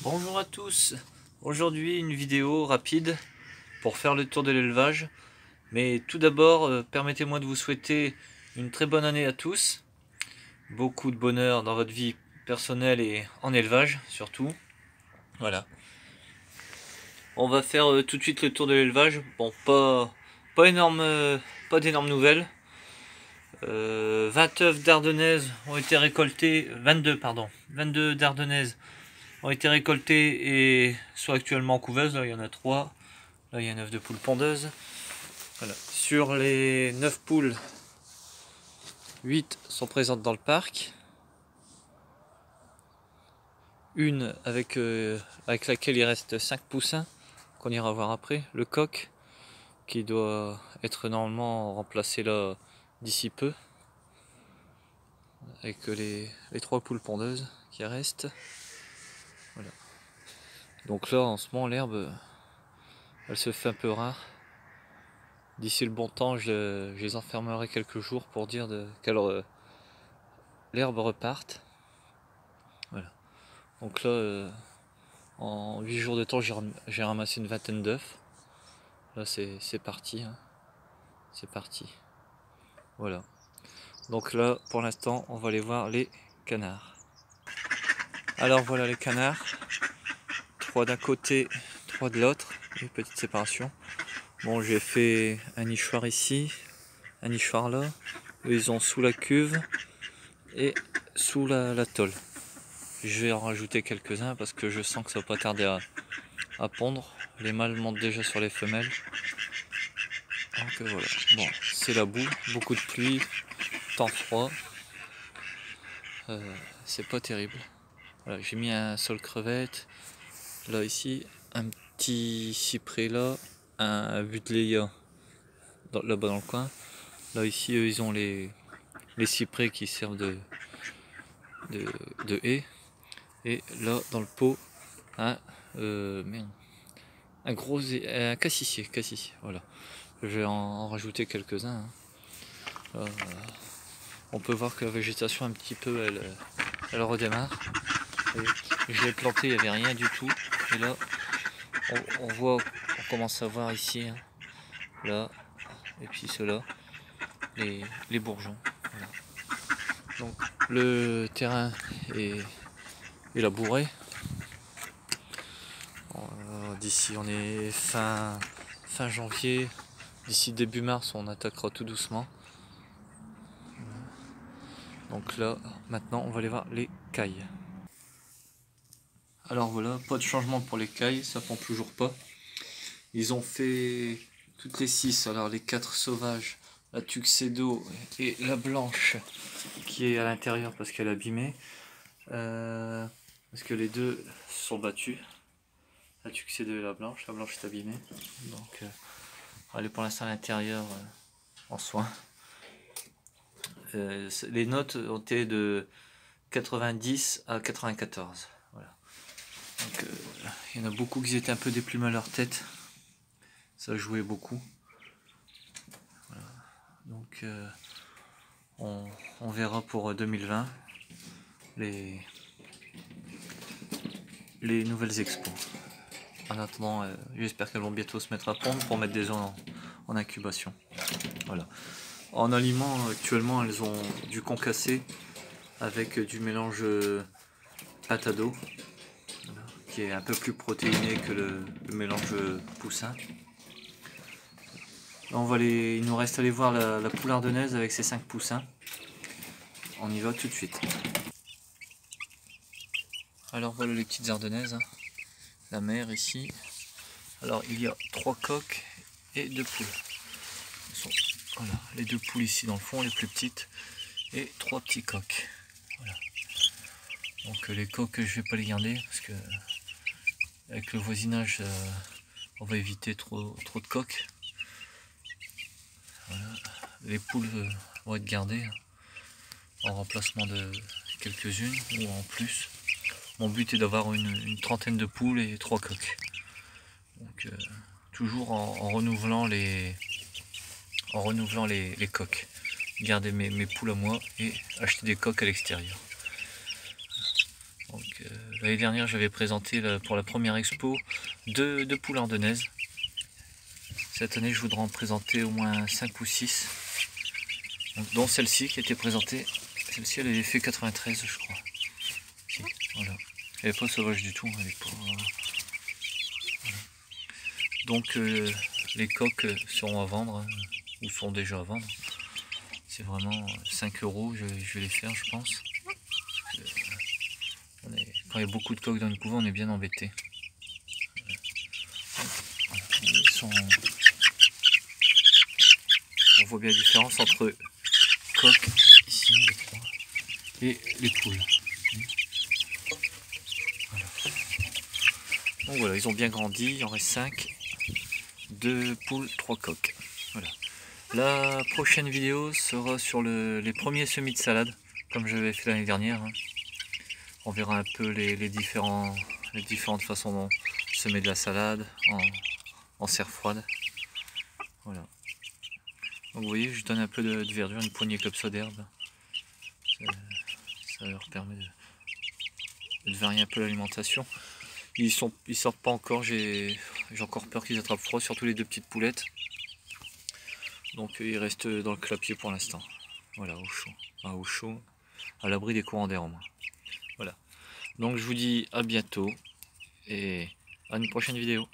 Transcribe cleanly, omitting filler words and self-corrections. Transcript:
Bonjour à tous, aujourd'hui une vidéo rapide pour faire le tour de l'élevage. Mais tout d'abord, permettez-moi de vous souhaiter une très bonne année à tous. Beaucoup de bonheur dans votre vie personnelle et en élevage surtout. Voilà. On va faire tout de suite le tour de l'élevage. Bon, pas énorme, pas d'énormes nouvelles. 20 œufs d'ardennaises ont été récoltés, 22 pardon, 22 d'ardennaises ont été récoltés et sont actuellement en couveuse. Là il y en a 3. Là il y a 9 de poules pondeuses. Voilà. Sur les 9 poules, 8 sont présentes dans le parc. Une avec laquelle il reste 5 poussins qu'on ira voir après. Le coq qui doit être normalement remplacé là d'ici peu. Avec les 3 poules pondeuses qui restent. Voilà. Donc là en ce moment l'herbe elle se fait un peu rare. D'ici le bon temps je les enfermerai quelques jours pour dire que l'herbe reparte. Voilà. Donc là en 8 jours de temps j'ai ramassé une vingtaine d'œufs. Là c'est parti. Hein. C'est parti. Voilà. Donc là pour l'instant on va aller voir les canards. Alors voilà les canards. 3 d'un côté, 3 de l'autre. Une petite séparation. Bon j'ai fait un nichoir ici, un nichoir là. Eux, ils ont sous la cuve et sous la tôle. Je vais en rajouter quelques-uns parce que je sens que ça va pas tarder à pondre. Les mâles montent déjà sur les femelles. Donc voilà. Bon, c'est la boue, beaucoup de pluie, temps froid. C'est pas terrible. Voilà, j'ai mis un sol crevette. Là ici, un petit cyprès là, un buddleia là-bas dans le coin. Là ici, eux, ils ont les cyprès qui servent de haie. Et là, dans le pot, un gros un cassissier, voilà. Je vais en rajouter quelques-uns. Hein. On peut voir que la végétation un petit peu elle redémarre. Et je l'ai planté, il n'y avait rien du tout. Et là, on voit, on commence à voir ici, hein, là, et puis ceux-là, les bourgeons. Voilà. Donc le terrain est labouré. D'ici on est fin janvier. D'ici début mars on attaquera tout doucement. Donc là maintenant on va aller voir les cailles. Alors voilà, pas de changement pour les cailles, ça prend toujours pas. Ils ont fait toutes les 6, alors les 4 sauvages, la tuxedo et la blanche qui est à l'intérieur parce qu'elle est abîmée. Parce que les deux sont battus. La tuxedo et la blanche est abîmée. Donc elle est pour l'instant à l'intérieur en soins. Les notes ont été de 90 à 94. Voilà. Donc il y en a beaucoup qui étaient un peu déplumés à leur tête. Ça jouait beaucoup. Voilà. Donc on verra pour 2020 les nouvelles expos. En attendant, j'espère qu'elles vont bientôt se mettre à pondre pour mettre des œufs en incubation. Voilà. En aliment, actuellement, elles ont du concassé avec du mélange pâte à dos, voilà, qui est un peu plus protéiné que le mélange poussin. Là, il nous reste à aller voir la poule ardennaise avec ses 5 poussins. On y va tout de suite. Alors voilà les petites ardennaises, hein. La mère ici. Alors il y a 3 coqs et 2 poules. Voilà, les 2 poules ici dans le fond, les plus petites, et 3 petits coqs. Voilà. Donc les coqs je vais pas les garder parce que avec le voisinage on va éviter trop de coqs. Voilà. Les poules vont être gardées en remplacement de quelques-unes ou en plus. Mon but est d'avoir une trentaine de poules et 3 coqs. Donc toujours en renouvelant les coqs. Garder mes poules à moi et acheter des coqs à l'extérieur. Donc l'année dernière j'avais présenté pour la première expo deux poules ardennaises. Cette année je voudrais en présenter au moins 5 ou 6. Donc, dont celle-ci qui a été présentée. Celle-ci elle avait fait 93 je crois. Ici, voilà. Elle n'est pas sauvage du tout, elle est pas... Voilà. Donc les coques seront à vendre, ou sont déjà à vendre. C'est vraiment 5 €, je vais les faire je pense. Quand il y a beaucoup de coques dans une couvent, on est bien embêté. On voit bien la différence entre coques ici et les poules. Voilà. Donc voilà, ils ont bien grandi, il en reste 5. 2 poules, 3 coques. Voilà. La prochaine vidéo sera sur les premiers semis de salade, comme j'avais fait l'année dernière. On verra un peu les différentes façons dont semer de la salade en serre froide. Voilà. Donc vous voyez, je donne un peu de verdure, une poignée comme ça d'herbe. Ça leur permet de varier un peu l'alimentation. Ils sortent pas encore, j'ai encore peur qu'ils attrapent froid, surtout les 2 petites poulettes. Donc ils restent dans le clapier pour l'instant. Voilà, au chaud, à l'abri des courants d'air au moins. Voilà. Donc je vous dis à bientôt et à une prochaine vidéo.